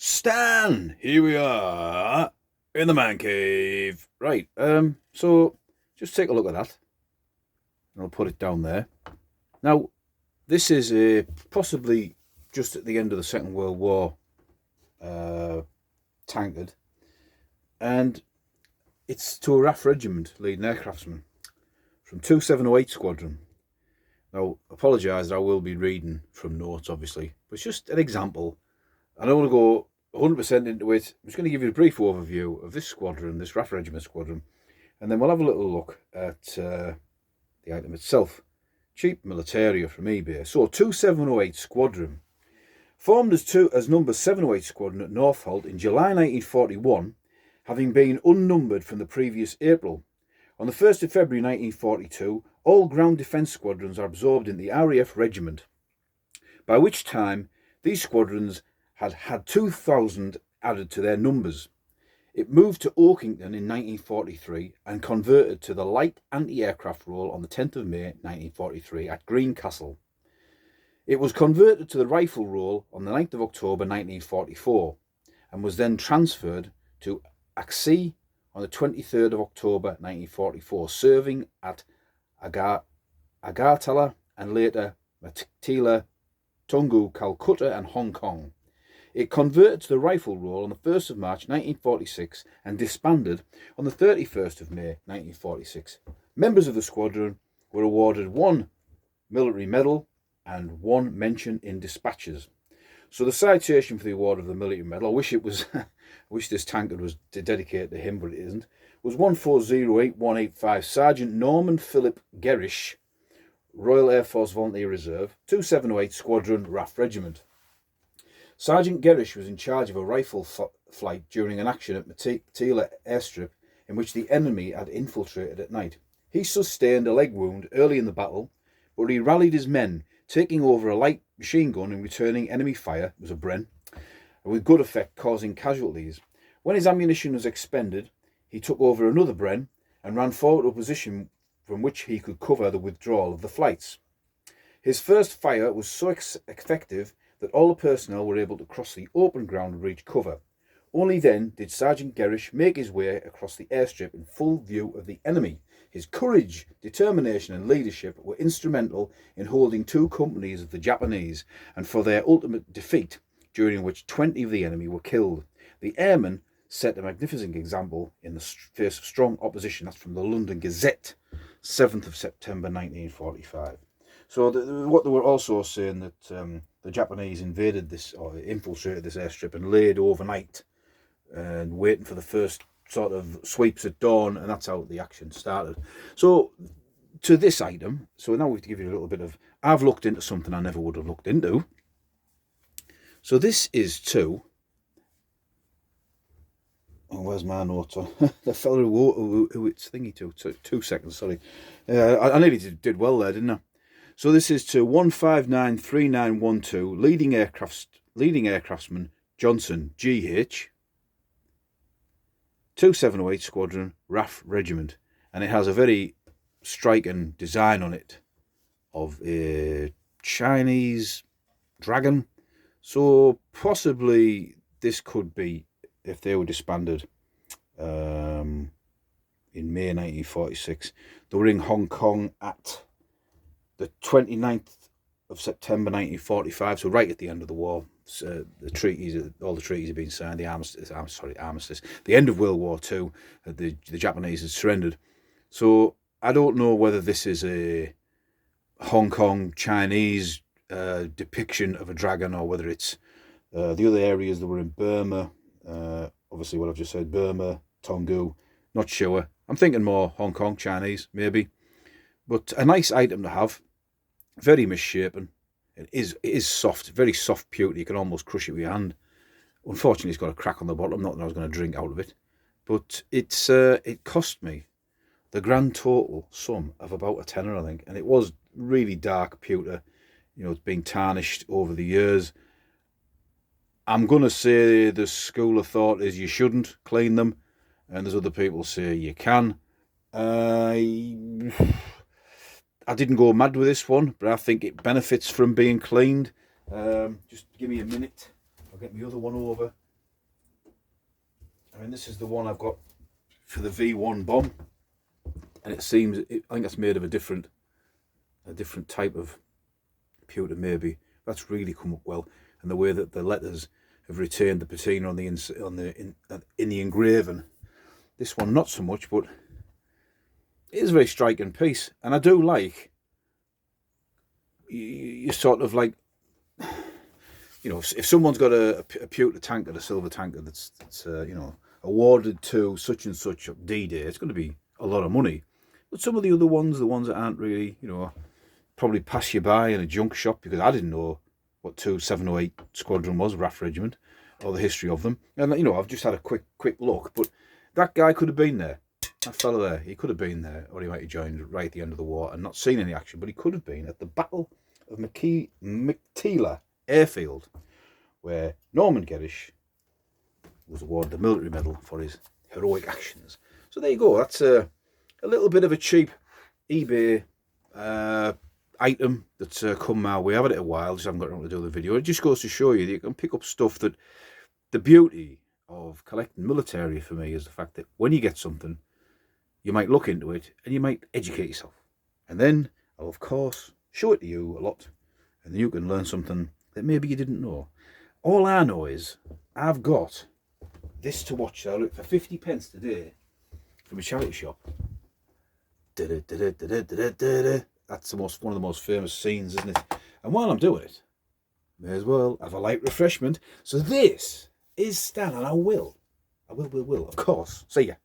Stan, here we are in the man cave. Right, so just take a look at that. And I'll put it down there. Now, this is possibly just at the end of the Second World War tankard, and it's to a R.A.F Regiment leading aircraftsman from 2708 Squadron. Now, apologise that I will be reading from notes, obviously, but it's just an example. I don't want to go 100% into it. I'm just going to give you a brief overview of this squadron, this R.A.F Regiment squadron, and then we'll have a little look at the item itself. Cheap Militaria from eBay. So 2708 Squadron. Formed as number 708 Squadron at Northolt in July 1941, having been unnumbered from the previous April. On the 1st of February 1942, all ground defence squadrons are absorbed in the R.A.F Regiment, by which time these squadrons had 2,000 added to their numbers. It moved to Orkington in 1943 and converted to the light anti-aircraft role on the 10th of May 1943 at Greencastle. It was converted to the rifle role on the 9th of October 1944 and was then transferred to Axi on the 23rd of October 1944, serving at Agartala and later Matila, Tungu, Calcutta and Hong Kong. It converted to the rifle role on the 1st of March 1946 and disbanded on the 31st of May 1946. Members of the squadron were awarded 1 military medal and 1 mention in dispatches. So the citation for the award of the military medal, I wish this tankard was dedicated to him, but it isn't, was 1408185 Sergeant Norman Philip Gerrish, Royal Air Force Volunteer Reserve, 2708 Squadron, R.A.F Regiment. Sergeant Gerrish was in charge of a rifle flight during an action at Matila airstrip in which the enemy had infiltrated at night. He sustained a leg wound early in the battle, but he rallied his men, taking over a light machine gun and returning enemy fire, it was a Bren, with good effect, causing casualties. When his ammunition was expended, he took over another Bren and ran forward to a position from which he could cover the withdrawal of the flights. His first fire was so effective that all the personnel were able to cross the open ground and reach cover. Only then did Sergeant Gerrish make his way across the airstrip in full view of the enemy. His courage, determination and leadership were instrumental in holding 2 companies of the Japanese and for their ultimate defeat, during which 20 of the enemy were killed. The airmen set a magnificent example in the face of strong opposition. That's from the London Gazette, 7th of September 1945. So what they were also saying that the Japanese invaded this or infiltrated this airstrip and laid overnight and waiting for the first sort of sweeps at dawn, and that's how the action started. So to this item, so now we have to give you a little bit of, I've looked into something I never would have looked into. So this is to, oh, where's my notes on? The fella who it's thingy to, 2 seconds, sorry. I nearly did well there, didn't I? So this is to 1593912, leading aircraftsman Johnson, GH, 2708 Squadron, R.A.F Regiment. And it has a very striking design on it of a Chinese dragon. So possibly this could be, if they were disbanded in May 1946, they were in Hong Kong at the 29th of September 1945, so right at the end of the war. The treaties, all the treaties have been signed. The armistice. The end of World War II. The Japanese had surrendered. So I don't know whether this is a Hong Kong Chinese depiction of a dragon or whether it's the other areas that were in Burma. Obviously, what I've just said, Burma, Tongu. Not sure. I'm thinking more Hong Kong Chinese, maybe. But a nice item to have. Very misshapen. It is soft, very soft pewter. You can almost crush it with your hand. Unfortunately, it's got a crack on the bottom. Not that I was going to drink out of it. But it cost me the grand total sum of about a tenner, I think. And it was really dark pewter. You know, it's been tarnished over the years. I'm going to say the school of thought is you shouldn't clean them. And there's other people say you can. I didn't go mad with this one, but I think it benefits from being cleaned. Just give me a minute. I'll get my other one over I mean, this is the one I've got for the V1 bomb, and it seems, I think it's made of a different type of pewter maybe. That's really come up well, and the way that the letters have retained the patina on the in the engraving. This one not so much, but it is a very striking piece, and I do like you sort of like, you know, if someone's got a pewter tankard, a silver tankard that's you know, awarded to such and such D-Day, it's going to be a lot of money. But some of the other ones, the ones that aren't really, you know, probably pass you by in a junk shop, because I didn't know what 2708 Squadron was, RAF Regiment, or the history of them. And, you know, I've just had a quick look, but that guy could have been there. That fellow there, he could have been there, or he might have joined right at the end of the war and not seen any action, but he could have been at the Battle of McTeela Airfield, where Norman Geddish was awarded the military medal for his heroic actions. So there you go. That's a little bit of a cheap eBay item that's come my way. I've had it a while, just haven't got around to do the video. It just goes to show you that you can pick up stuff. That the beauty of collecting military for me is the fact that when you get something, you might look into it and you might educate yourself, and then I'll of course show it to you a lot, and then you can learn something that maybe you didn't know. All I know is I've got this to watch. I look for 50p today from a charity shop. That's one of the most famous scenes, isn't it? And while I'm doing it, may as well have a light refreshment. So this is Stan, and I will, of course. See ya.